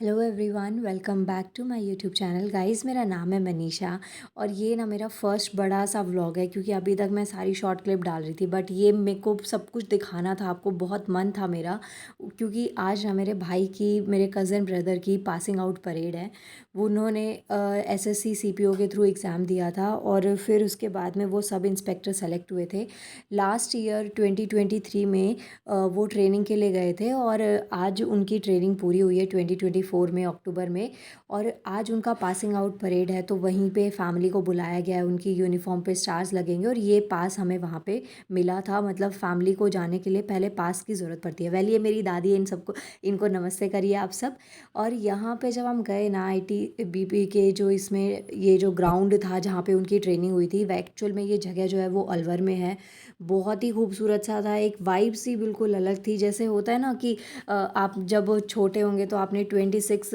Hello everyone, welcome back to my YouTube channel. Guys, मेरा नाम है मनीषा और ये ना मेरा फर्स्ट बड़ा सा व्लॉग है क्योंकि अभी तक मैं सारी शॉर्ट क्लिप डाल रही थी, बट ये मेरे को सब कुछ दिखाना था आपको। बहुत मन था मेरा क्योंकि आज ना मेरे भाई की, मेरे कज़न ब्रदर की पासिंग आउट परेड है। वो उन्होंने एसएससी सीपीओ के थ्रू एग्ज़ाम दिया था और फिर उसके बाद में वो सब इंस्पेक्टर सेलेक्ट हुए थे। लास्ट ईयर 2023 में वो ट्रेनिंग के लिए गए थे और आज उनकी ट्रेनिंग पूरी हुई है 2024 में, अक्टूबर में। और आज उनका पासिंग आउट परेड है, तो वहीं पे फैमिली को बुलाया गया है। उनकी यूनिफॉर्म पे स्टार्स लगेंगे और ये पास हमें वहाँ पे मिला था। मतलब फैमिली को जाने के लिए पहले पास की ज़रूरत पड़ती है। वैली, ये मेरी दादी है, इन सबको, इनको नमस्ते करिए आप सब। और यहाँ पे जब हम गए ना, आईटीबीपी के जो इसमें ये जो ग्राउंड था जहाँ पे उनकी ट्रेनिंग हुई थी, एक्चुअल में ये जगह जो है वो अलवर में है। बहुत ही खूबसूरत सा था, एक वाइब सी बिल्कुल अलग थी। जैसे होता है ना कि आप जब छोटे होंगे तो आपने 26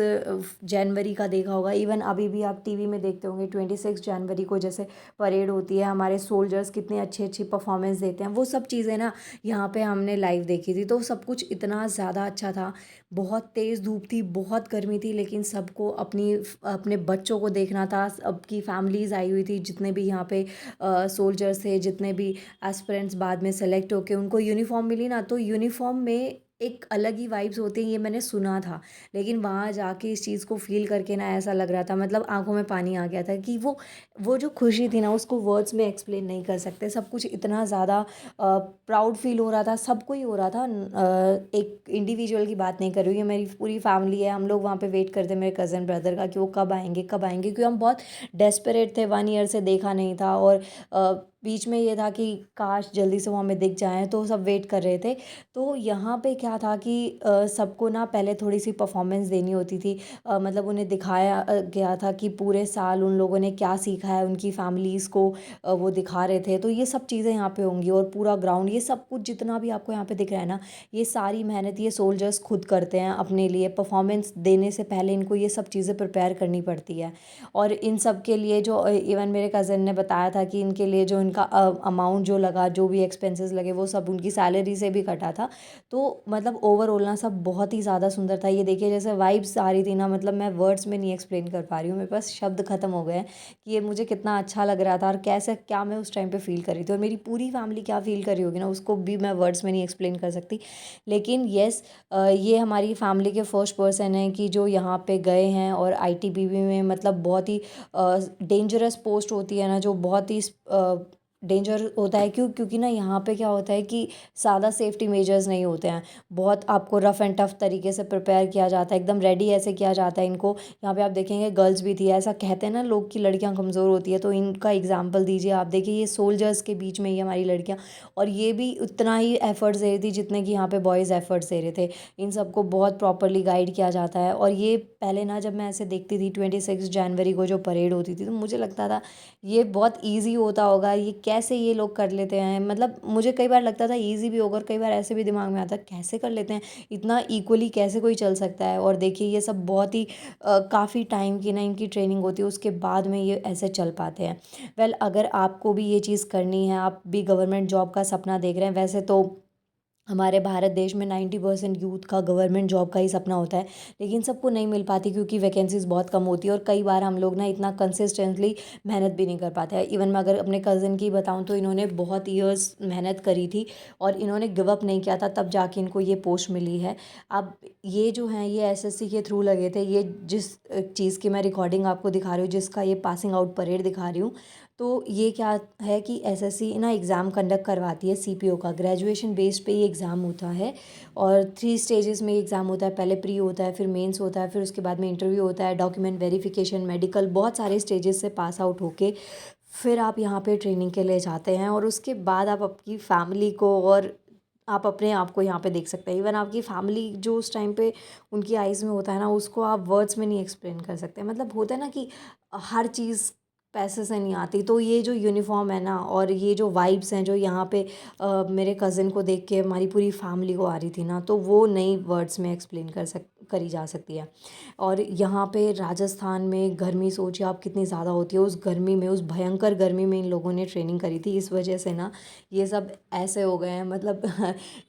जनवरी का देखा होगा। इवन अभी भी आप टीवी में देखते होंगे 26 जनवरी को जैसे परेड होती है, हमारे सोल्जर्स कितनी अच्छी अच्छी परफॉर्मेंस देते हैं। वो सब चीज़ें ना यहाँ पे हमने लाइव देखी थी, तो सब कुछ इतना ज़्यादा अच्छा था। बहुत तेज़ धूप थी, बहुत गर्मी थी, लेकिन सबको अपने बच्चों को देखना था। सबकी फैमिलीज़ आई हुई थी, जितने भी यहाँ पे सोल्जर्स थे, जितने भी एस्पिरेंट्स बाद में सेलेक्ट होके उनको यूनिफॉर्म मिली ना, तो यूनिफॉर्म में एक अलग ही वाइब्स होती हैं, ये मैंने सुना था। लेकिन वहाँ जाके इस चीज़ को फ़ील करके ना ऐसा लग रहा था, मतलब आंखों में पानी आ गया था कि वो जो खुशी थी ना, उसको वर्ड्स में एक्सप्लेन नहीं कर सकते। सब कुछ इतना ज़्यादा प्राउड फील हो रहा था, सबको ही हो रहा था। एक इंडिविजुअल की बात नहीं कर रही हूँ, ये मेरी पूरी फैमिली है। हम लोग वहाँ पे वेट करते मेरे कज़न ब्रदर का कि वो कब आएंगे कब आएंगे, क्योंकि हम बहुत डेस्परेट थे। 1 ईयर से देखा नहीं था और बीच में ये था कि काश जल्दी से वो हमें दिख जाएँ, तो सब वेट कर रहे थे। तो यहाँ पे क्या था कि सबको ना पहले थोड़ी सी परफॉर्मेंस देनी होती थी। मतलब उन्हें दिखाया गया था कि पूरे साल उन लोगों ने क्या सीखा है, उनकी फैमिलीज़ को वो दिखा रहे थे। तो ये सब चीज़ें यहाँ पे होंगी और पूरा ग्राउंड, ये सब कुछ जितना भी आपको यहाँ पे दिख रहा है ना, ये सारी मेहनत ये सोल्जर्स खुद करते हैं अपने लिए। परफॉर्मेंस देने से पहले इनको ये सब चीज़ें प्रिपेयर करनी पड़ती है। और इन सब के लिए जो इवन मेरे कज़न ने बताया था कि इनके लिए जो इनका अमाउंट जो लगा, जो भी एक्सपेंसेस लगे, वो सब उनकी सैलरी से भी कटा था। तो मतलब ओवरऑल ना सब बहुत ही ज़्यादा सुंदर था। ये देखिए जैसे वाइब्स आ रही थी ना, मतलब मैं वर्ड्स में नहीं एक्सप्लेन कर पा रही हूँ, मेरे पास शब्द ख़त्म हो गए हैं कि ये मुझे कितना अच्छा लग रहा था और कैसे क्या मैं उस टाइम पे फ़ील कर रही थी, और मेरी पूरी फैमिली क्या फ़ील कर रही होगी ना, उसको भी मैं वर्ड्स में नहीं एक्सप्लेन कर सकती। लेकिन येस, ये हमारी फैमिली के फर्स्ट पर्सन हैं कि जो यहाँ पे गए हैं। और आईटीबीपी में मतलब बहुत ही डेंजरस पोस्ट होती है ना, जो बहुत ही डेंजर होता है। क्योंकि ना यहाँ पे क्या होता है कि सादा सेफ्टी मेजर्स नहीं होते हैं। बहुत आपको रफ़ एंड टफ़ तरीके से प्रिपेयर किया जाता है, एकदम रेडी ऐसे किया जाता है इनको। यहाँ पे आप देखेंगे गर्ल्स भी थी। ऐसा कहते हैं ना लोग कि लड़कियाँ कमज़ोर होती है, तो इनका एग्जाम्पल दीजिए आप। देखिए ये सोल्जर्स के बीच में ये हमारी लड़कियाँ, और ये भी उतना ही एफर्ट्स दे रही थी जितने कि यहाँ पे बॉयज़ एफर्ट्स दे रहे थे। इन सबको बहुत प्रॉपरली गाइड किया जाता है। और ये पहले ना जब मैं ऐसे देखती थी 26 जनवरी को जो परेड होती थी, तो मुझे लगता था ये बहुत ईज़ी होता होगा, ये कैसे ये लोग कर लेते हैं। मतलब मुझे कई बार लगता था ईज़ी भी होगा, और कई बार ऐसे भी दिमाग में आता कैसे कर लेते हैं, इतना इक्वली कैसे कोई चल सकता है। और देखिए ये सब बहुत ही काफ़ी टाइम की ना इनकी ट्रेनिंग होती है, उसके बाद में ये ऐसे चल पाते हैं। वेल, अगर आपको भी ये चीज़ करनी है, आप भी गवर्नमेंट जॉब का सपना देख रहे हैं, वैसे तो हमारे भारत देश में 90% यूथ का गवर्नमेंट जॉब का ही सपना होता है, लेकिन सबको नहीं मिल पाती क्योंकि वैकेंसीज़ बहुत कम होती है। और कई बार हम लोग ना इतना कंसिस्टेंटली मेहनत भी नहीं कर पाते हैं। इवन मैं अगर अपने कज़न की बताऊं तो इन्होंने बहुत ईयर्स मेहनत करी थी और इन्होंने गिव अप नहीं किया था, तब जाके इनको ये पोस्ट मिली है। अब ये जो हैं ये एसएससी के थ्रू लगे थे। ये जिस चीज़ की मैं रिकॉर्डिंग आपको दिखा रही हूँ, जिसका ये पासिंग आउट परेड दिखा रही हूँ, तो ये क्या है कि एसएससी ना एग्ज़ाम कंडक्ट करवाती है सीपीओ का। ग्रेजुएशन बेस पे ये एग्ज़ाम होता है और 3 स्टेजेस में एग्ज़ाम होता है। पहले प्री होता है, फिर मेंस होता है, फिर उसके बाद में इंटरव्यू होता है, डॉक्यूमेंट वेरिफिकेशन, मेडिकल, बहुत सारे स्टेजेस से पास आउट होके फिर आप यहाँ पे ट्रेनिंग के लिए जाते हैं। और उसके बाद आप आपकी फैमिली को और आप अपने आप को यहाँ पे देख सकते हैं। इवन आपकी फैमिली जो उस टाइम पे उनकी आइज़ में होता है ना, उसको आप वर्ड्स में नहीं एक्सप्लेन कर सकते। मतलब होता है ना कि हर चीज़ पैसे से नहीं आती। तो ये जो यूनिफ़ॉर्म है ना और ये जो वाइब्स हैं जो यहाँ पे मेरे कज़िन को देख के हमारी पूरी फैमिली को आ रही थी ना, तो वो नहीं वर्ड्स में एक्सप्लेन करी जा सकती है। और यहाँ पे राजस्थान में गर्मी सोचिए आप कितनी ज़्यादा होती है, उस गर्मी में, उस भयंकर गर्मी में इन लोगों ने ट्रेनिंग करी थी। इस वजह से ना ये सब ऐसे हो गए हैं, मतलब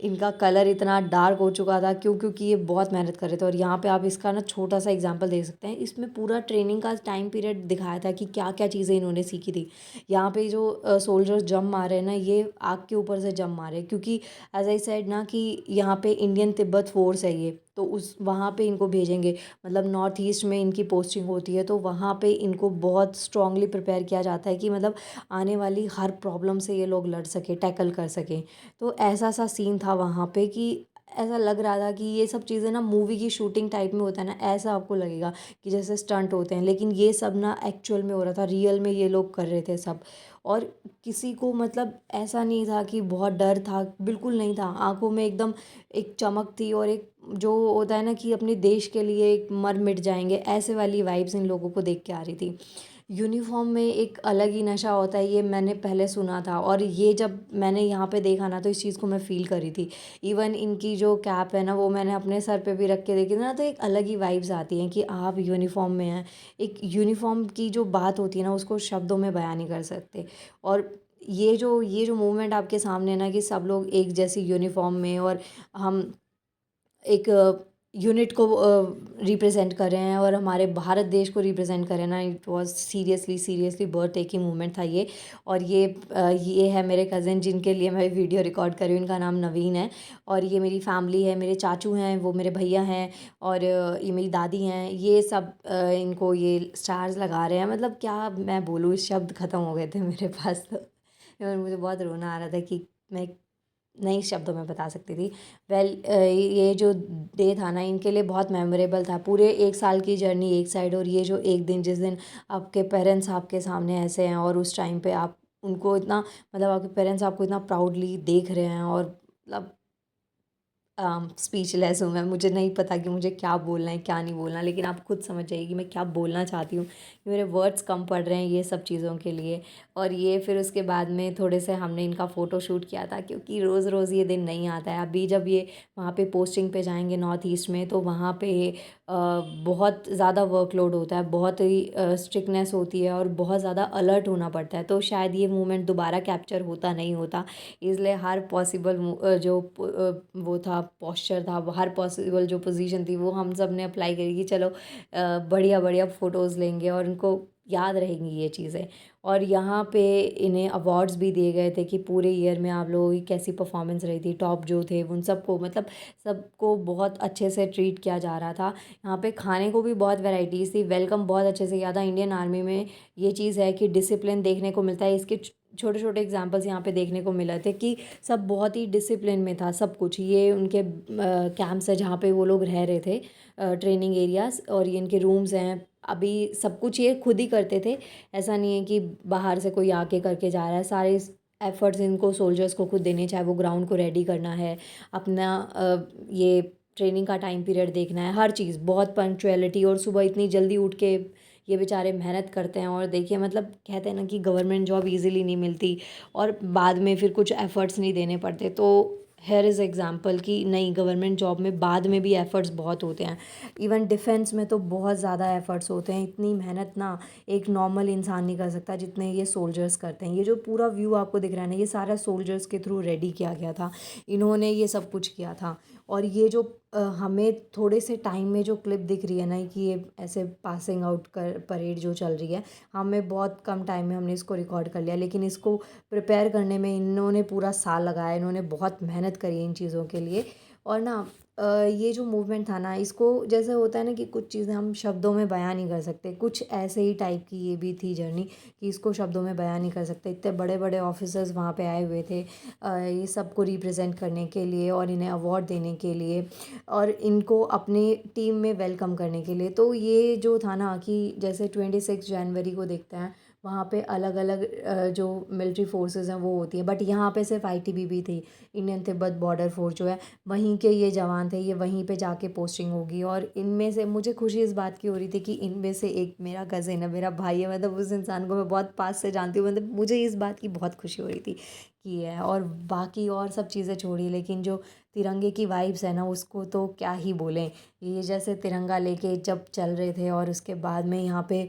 इनका कलर इतना डार्क हो चुका था क्योंकि ये बहुत मेहनत कर रहे थे। और यहाँ पे आप इसका ना छोटा सा एग्जांपल देख सकते हैं, इसमें पूरा ट्रेनिंग का टाइम पीरियड दिखाया था कि क्या क्या चीज़ें इन्होंने सीखी थी। यहाँ पे जो सोल्जर्स जंप मार रहे हैं ना, ये आग के ऊपर से जंप मारे, क्योंकि एज आई सेड ना कि यहाँ पे इंडियन तिब्बत फोर्स है ये, तो उस वहाँ पे इनको भेजेंगे। मतलब नॉर्थ ईस्ट में इनकी पोस्टिंग होती है, तो वहाँ पे इनको बहुत स्ट्रांगली प्रिपेयर किया जाता है कि मतलब आने वाली हर प्रॉब्लम से ये लोग लड़ सकें, टैकल कर सकें। तो ऐसा सा सीन था वहाँ पे कि ऐसा लग रहा था कि ये सब चीज़ें ना मूवी की शूटिंग टाइप में होता है ना, ऐसा आपको लगेगा कि जैसे स्टंट होते हैं, लेकिन ये सब ना एक्चुअल में हो रहा था, रियल में ये लोग कर रहे थे सब। और किसी को मतलब ऐसा नहीं था कि बहुत डर था, बिल्कुल नहीं था। आंखों में एकदम एक चमक थी, और एक जो होता है ना कि अपने देश के लिए एक मर मिट जाएंगे, ऐसे वाली वाइब्स इन लोगों को देख के आ रही थी। यूनिफॉर्म में एक अलग ही नशा होता है, ये मैंने पहले सुना था, और ये जब मैंने यहाँ पे देखा ना तो इस चीज़ को मैं फ़ील करी थी। इवन इनकी जो कैप है ना वो मैंने अपने सर पे भी रख के देखी थी ना, तो एक अलग ही वाइब्स आती हैं कि आप यूनिफॉर्म में हैं। एक यूनिफॉर्म की जो बात होती है ना उसको शब्दों में बयान नहीं कर सकते। और ये जो मूवमेंट आपके सामने है ना कि सब लोग एक जैसी यूनिफॉर्म में, और हम एक यूनिट को रिप्रेजेंट कर रहे हैं और हमारे भारत देश को रिप्रेजेंट कर रहे हैं ना, it was seriously seriously birth taking movement था ये। और ये है मेरे कज़िन जिनके लिए मैं वीडियो रिकॉर्ड कर रही हूँ, इनका नाम नवीन है। और ये मेरी फैमिली है, मेरे चाचू हैं, वो मेरे भैया हैं, और ये मेरी दादी हैं, ये सब इनको ये स्टार्स लगा रहे हैं। मतलब क्या मैं बोलूँ, इस शब्द ख़त्म हो गए थे मेरे पास तो। और मुझे बहुत रोना आ रहा था कि मैं नई शब्दों में बता सकती थी। वेल ये जो डे था ना इनके लिए बहुत मेमोरेबल था। पूरे 1 साल की जर्नी एक साइड, और ये जो एक दिन जिस दिन आपके पेरेंट्स आपके सामने ऐसे हैं, और उस टाइम पे आप उनको इतना, मतलब आपके पेरेंट्स आपको इतना प्राउडली देख रहे हैं, और मतलब स्पीचलेस हूँ मैं, मुझे नहीं पता कि मुझे क्या बोलना है क्या नहीं बोलना, लेकिन आप खुद समझ जाइए कि मैं क्या बोलना चाहती हूँ, कि मेरे वर्ड्स कम पड़ रहे हैं ये सब चीज़ों के लिए। और ये फिर उसके बाद में थोड़े से हमने इनका फ़ोटो शूट किया था, क्योंकि रोज़ रोज़ ये दिन नहीं आता है। अभी जब ये वहाँ पे पोस्टिंग पे जाएंगे नॉर्थ ईस्ट में, तो वहाँ पे बहुत ज़्यादा वर्कलोड होता है, बहुत ही स्ट्रिक्टनेस होती है, और बहुत ज़्यादा अलर्ट होना पड़ता है। तो शायद ये मोमेंट दोबारा कैप्चर होता नहीं होता, इसलिए हर पॉसिबल वो था, पोस्चर था, हर पॉसिबल जो पोजीशन थी वो हम सब ने अप्लाई करी कि चलो बढ़िया बढ़िया फ़ोटोज़ लेंगे और उनको याद रहेंगी ये चीज़ें। और यहाँ पे इन्हें अवार्ड्स भी दिए गए थे कि पूरे ईयर में आप लोगों की कैसी परफॉर्मेंस रही थी। टॉप जो थे उन सबको, मतलब सबको बहुत अच्छे से ट्रीट किया जा रहा था। यहाँ पे खाने को भी बहुत वैराइटीज़ थी, वेलकम बहुत अच्छे से किया था। इंडियन आर्मी में ये चीज़ है कि डिसिप्लिन देखने को मिलता है। इसके छोटे छोटे एग्जांपल्स यहाँ पे देखने को मिले थे कि सब बहुत ही डिसिप्लिन में था सब कुछ। ये उनके कैंप्स है जहाँ पे वो लोग रह रहे थे, ट्रेनिंग एरियाज़, और ये इनके रूम्स हैं। अभी सब कुछ ये खुद ही करते थे, ऐसा नहीं है कि बाहर से कोई आके करके जा रहा है। सारे एफर्ट्स इनको सोल्जर्स को खुद देने, चाहे वो ग्राउंड को रेडी करना है, अपना ये ट्रेनिंग का टाइम पीरियड देखना है, हर चीज़ बहुत पंक्चुअलिटी। और सुबह इतनी जल्दी उठ के ये बेचारे मेहनत करते हैं। और देखिए, मतलब कहते हैं ना कि गवर्नमेंट जॉब इजीली नहीं मिलती, और बाद में फिर कुछ एफ़र्ट्स नहीं देने पड़ते। तो हेयर इज़ एग्ज़ाम्पल कि नहीं, गवर्नमेंट जॉब में बाद में भी एफ़र्ट्स बहुत होते हैं। इवन डिफेंस में तो बहुत ज़्यादा एफ़र्ट्स होते हैं। इतनी मेहनत ना एक नॉर्मल इंसान नहीं कर सकता जितने ये सोल्जर्स करते हैं। ये जो पूरा व्यू आपको दिख रहा है ना, ये सारा सोल्जर्स के थ्रू रेडी किया गया था, इन्होंने ये सब कुछ किया था। और ये जो हमें थोड़े से टाइम में जो क्लिप दिख रही है ना कि ये ऐसे पासिंग आउट कर परेड जो चल रही है, हमें बहुत कम टाइम में हमने इसको रिकॉर्ड कर लिया, लेकिन इसको प्रिपेयर करने में इन्होंने पूरा साल लगाया, इन्होंने बहुत मेहनत करी इन चीज़ों के लिए। और ना ये जो मूवमेंट था ना, इसको जैसे होता है ना कि कुछ चीज़ें हम शब्दों में बयां नहीं कर सकते, कुछ ऐसे ही टाइप की ये भी थी जर्नी कि इसको शब्दों में बयां नहीं कर सकते। इतने बड़े बड़े ऑफिसर्स वहाँ पे आए हुए थे ये सबको रिप्रेजेंट करने के लिए, और इन्हें अवार्ड देने के लिए, और इनको अपनी टीम में वेलकम करने के लिए। तो ये जो था ना कि जैसे 26 जनवरी को देखते हैं, वहाँ पे अलग-अलग जो मिलिट्री फ़ोर्सेस हैं वो होती हैं, बट यहाँ पे सिर्फ़ आईटीबीपी थी, इंडियन तिब्बत बॉर्डर फ़ोर्स जो है, वहीं के ये जवान थे, ये वहीं पे जाके पोस्टिंग होगी। और इनमें से मुझे खुशी इस बात की हो रही थी कि इनमें से एक मेरा कज़िन है, मेरा भाई है, मतलब उस इंसान को मैं बहुत पास से जानती हूँ, मतलब मुझे इस बात की बहुत खुशी हो रही थी कि ये है। और बाकी और सब चीज़ें छोड़िए, लेकिन जो तिरंगे की वाइब्स है ना, उसको तो क्या ही बोलें। ये जैसे तिरंगा लेके जब चल रहे थे और उसके बाद में यहाँ पे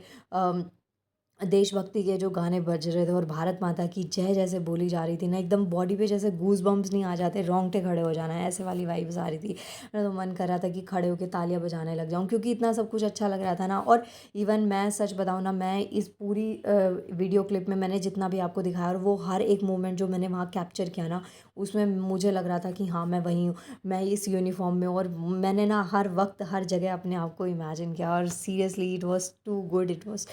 देशभक्ति के जो गाने बज रहे थे और भारत माता की जय जैसे बोली जा रही थी ना, एकदम बॉडी पे जैसे गूज़ बम्प्स नहीं आ जाते, रोंगटे खड़े हो जाना है, ऐसे वाली वाइब्स आ रही थी। मेरा तो मन कर रहा था कि खड़े होके तालियां बजाने लग जाऊं, क्योंकि इतना सब कुछ अच्छा लग रहा था ना। और इवन मैं सच बताऊं ना, मैं इस पूरी वीडियो क्लिप में मैंने जितना भी आपको दिखाया और वो हर एक मोमेंट जो मैंने वहाँ कैप्चर किया ना, उसमें मुझे लग रहा था कि हाँ मैं वहीं हूँ, मैं इस यूनिफॉर्म में। और मैंने ना हर वक्त हर जगह अपने आप को इमेजिन किया, और seriously it was too good, it was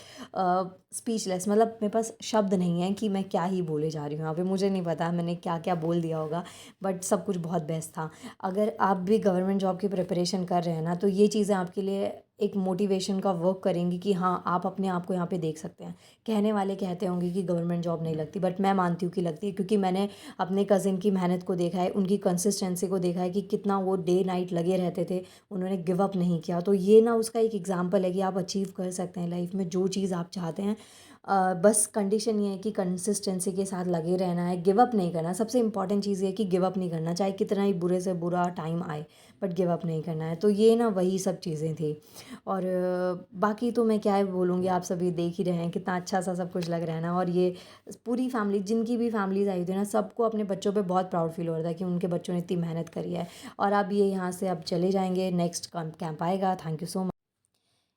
speechless. मतलब मेरे पास शब्द नहीं है कि मैं क्या ही बोले जा रही हूँ यहाँ पे। मुझे नहीं पता मैंने क्या क्या बोल दिया होगा, बट सब कुछ बहुत बेस्ट था। अगर आप भी गवर्नमेंट जॉब की प्रिपरेशन कर रहे हैं ना, तो ये चीज़ें आपके लिए एक मोटिवेशन का वर्क करेंगी कि हाँ आप अपने आप को यहाँ पे देख सकते हैं। कहने वाले कहते होंगे कि गवर्नमेंट जॉब नहीं लगती, बट मैं मानती हूँ कि लगती है, क्योंकि मैंने अपने कज़िन की मेहनत को देखा है, उनकी कंसिस्टेंसी को देखा है कि कितना वो डे नाइट लगे रहते थे, उन्होंने गिव अप नहीं किया। तो ये ना उसका एक एग्जाम्पल है कि आप अचीव कर सकते हैं लाइफ में जो चीज़ आप चाहते हैं। बस कंडीशन ये है कि कंसिस्टेंसी के साथ लगे रहना है, गिव अप नहीं करना। सबसे इम्पॉर्टेंट चीज़ ये है कि गिव अप नहीं करना, चाहे कितना ही बुरे से बुरा टाइम आए, बट गिव अप नहीं करना है। तो ये ना वही सब चीज़ें थी। और बाकी तो मैं क्या ही बोलूँगी, आप सभी देख ही रहे हैं कितना अच्छा सा सब कुछ लग रहा है ना। और ये पूरी फैमिली, जिनकी भी फैमिलीज़ आई थी ना, सबको अपने बच्चों पे बहुत प्राउड फील हो रहा था कि उनके बच्चों ने इतनी मेहनत करी है। और अब ये यहाँ से अब चले जाएंगे, नेक्स्ट कैंप आएगा। Thank you so much.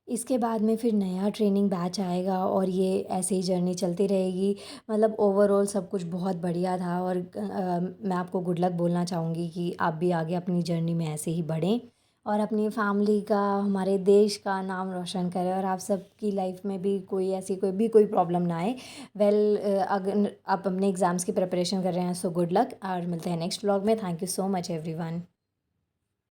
इसके बाद में फिर नया ट्रेनिंग बैच आएगा और ये ऐसे ही जर्नी चलती रहेगी। मतलब ओवरऑल सब कुछ बहुत बढ़िया था। और मैं आपको गुड लक बोलना चाहूँगी कि आप भी आगे अपनी जर्नी में ऐसे ही बढ़ें और अपनी फैमिली का, हमारे देश का नाम रोशन करें, और आप सबकी लाइफ में भी कोई ऐसी कोई प्रॉब्लम ना आए। वेल, अगर आप अपने एग्ज़ाम्स की प्रिपरेशन कर रहे हैं, सो गुड लक, और मिलते हैं नेक्स्ट व्लॉग में। Thank you so much everyone.